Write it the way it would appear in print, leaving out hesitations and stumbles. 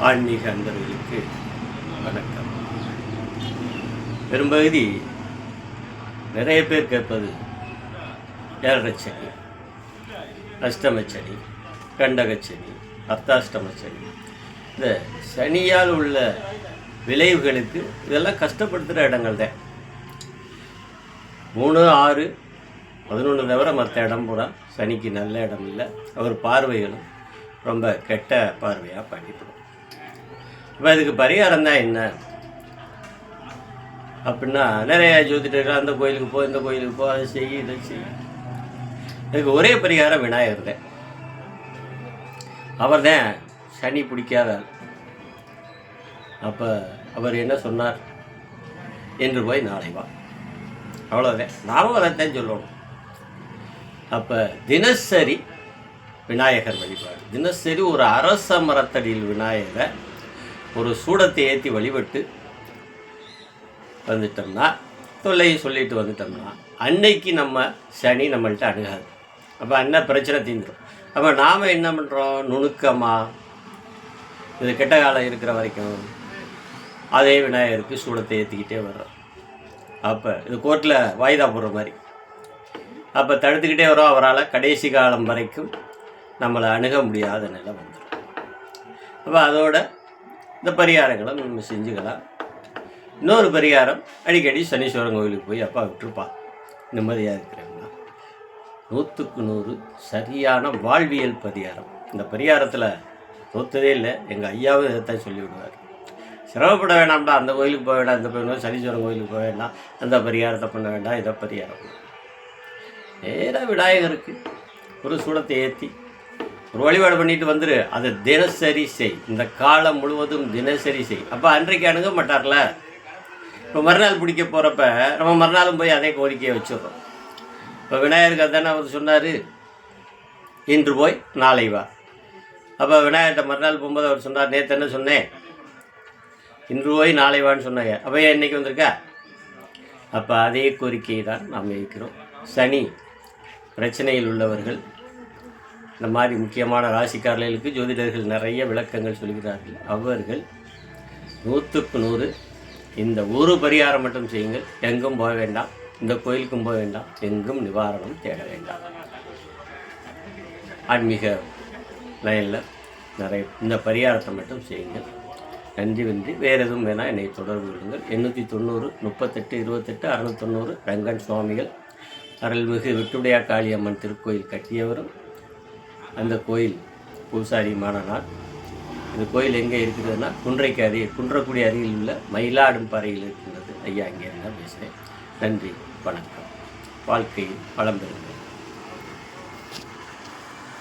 ஆன்மீக அன்பர்களுக்கு வணக்கம். பெரும்பகுதி நிறைய பேர் கேட்பது ஏழரைச்சனி, அஷ்டமச்சனி, கண்டகச்சனி, அர்த்தாஷ்டமச்சனி. இந்த சனியால் உள்ள விளைவுகளுக்கு இதெல்லாம் கஷ்டப்படுத்துகிற இடங்கள் தான். 3, 6, 11 தவிர மற்ற இடம் பூரா சனிக்கு நல்ல இடம் இல்லை. அவர் பார்வைகளும் ரொம்ப கெட்ட பார்வையாக பண்ணிவிடும். இப்போ இதுக்கு பரிகாரம் தான் என்ன அப்படின்னா, நிறைய ஜோதிடர்கள் அந்த கோயிலுக்கு போ, இந்த கோயிலுக்கு போ, அதை செய், இதை செய். இதுக்கு ஒரே பரிகாரம் விநாயகர் தான். அவர் தான் சனி பிடிக்காத ஆள். அப்போ அவர் என்ன சொன்னார்? என்று போய் நாளை வா. அவ்வளோதான். நாமும் அதைத்தான் சொல்லணும். அப்போ தினசரி விநாயகர் வழிபாடு. தினசரி ஒரு அரச மரத்தடியில் விநாயகரை ஒரு சூடத்தை ஏற்றி வழிபட்டு வந்துட்டோம்னா, தொல்லையும் சொல்லிட்டு வந்துட்டோம்னா, அன்னைக்கு நம்ம சனி நம்மள்கிட்ட அணுகாது. அப்போ என்ன பிரச்சனை தீந்துடும். அப்போ நாம் என்ன பண்ணுறோம்? நுணுக்கமாக இது கெட்ட காலம் இருக்கிற வரைக்கும் அதே விநாயகருக்கு சூடத்தை ஏற்றிக்கிட்டே வர்றோம். அப்போ இது கோர்ட்டில் வாய்தா போடுற மாதிரி. அப்போ தடுத்துக்கிட்டே வரோம். அவரால் கடைசி காலம் வரைக்கும் நம்மளை அணுக முடியாத நிலை வந்துடும். அப்போ அதோட இந்த பரிகாரங்களை நம்ம செஞ்சுக்கலாம். இன்னொரு பரிகாரம், அடிக்கடி சனீஸ்வரன் கோவிலுக்கு போய் அப்பா விட்டுருப்பா, நிம்மதியாக இருக்கிறேன்னா 100க்கு 100 சரியான வாழ்வியல் பரிகாரம். இந்த பரிகாரத்தில் தோற்றதே இல்லை. எங்கள் ஐயாவும் இதைத்தான் சொல்லி விடுவார். சிரமப்பட வேண்டாம்டா, அந்த கோயிலுக்கு போக வேண்டாம், இந்த கோயில் சனீஸ்வரன் கோயிலுக்கு போக வேண்டாம், அந்த பரிகாரத்தை பண்ண வேண்டாம், இதை பரிகாரம் நேராக விநாயகருக்கு ஒரு சூடத்தை ஏற்றி ஒரு வழிபாடு பண்ணிட்டு வந்துரு. அதை தினசரி செய். இந்த காலம் முழுவதும் தினசரி செய். அப்போ அன்றைக்கு அணுக மாட்டார்ல. இப்போ மறுநாள் பிடிக்க போகிறப்ப நம்ம மறுநாளும் போய் அதே கோரிக்கையை வச்சுடுறோம். இப்போ விநாயகருக்கு அதுதானே அவர் சொன்னார், இன்று போய் நாளை வா. அப்போ விநாயகர்கிட்ட மறுநாள் போகும்போது அவர் சொன்னார், நேற்று என்ன சொன்னேன்? இன்று போய் நாளை வான்னு சொன்னாங்க. அப்போ ஏன் இன்றைக்கி வந்திருக்கா? அப்போ அதே கோரிக்கையை தான் நாம் வைக்கிறோம். சனி பிரச்சனையில் உள்ளவர்கள், இந்த மாதிரி முக்கியமான ராசிக்காரர்களுக்கு ஜோதிடர்கள் நிறைய விளக்கங்கள் சொல்கிறார்கள். அவர்கள் 100க்கு 100 இந்த ஒரு பரிகாரம் மட்டும் செய்யுங்கள். எங்கும் போக வேண்டாம், இந்த கோயிலுக்கும் போக வேண்டாம், எங்கும் நிவாரணம் தேட வேண்டாம். ஆன்மீக லைனில் நிறைய இந்த பரிகாரத்தை மட்டும் செய்யுங்கள். நன்றி. வேறு எதுவும் வேணால் என்னை தொடர்பு கொள்ளுங்கள். 890 38 28 690. ரங்கன் சுவாமிகள் அருள்மிகு விட்டுடையா காளியம்மன் திருக்கோயில் கட்டியவரும் அந்த கோயில் பூசாரியுமான நான். இந்த கோயில் எங்கே இருக்குதுன்னா, குன்றக்குடி அருகில் உள்ள மயிலாடும்பாறையில் இருக்கின்றது. ஐயா, அங்கே இருந்தால் பேசுகிறேன். நன்றி, வணக்கம். வாழ்க்கையில் வளம் பெறுங்கள்.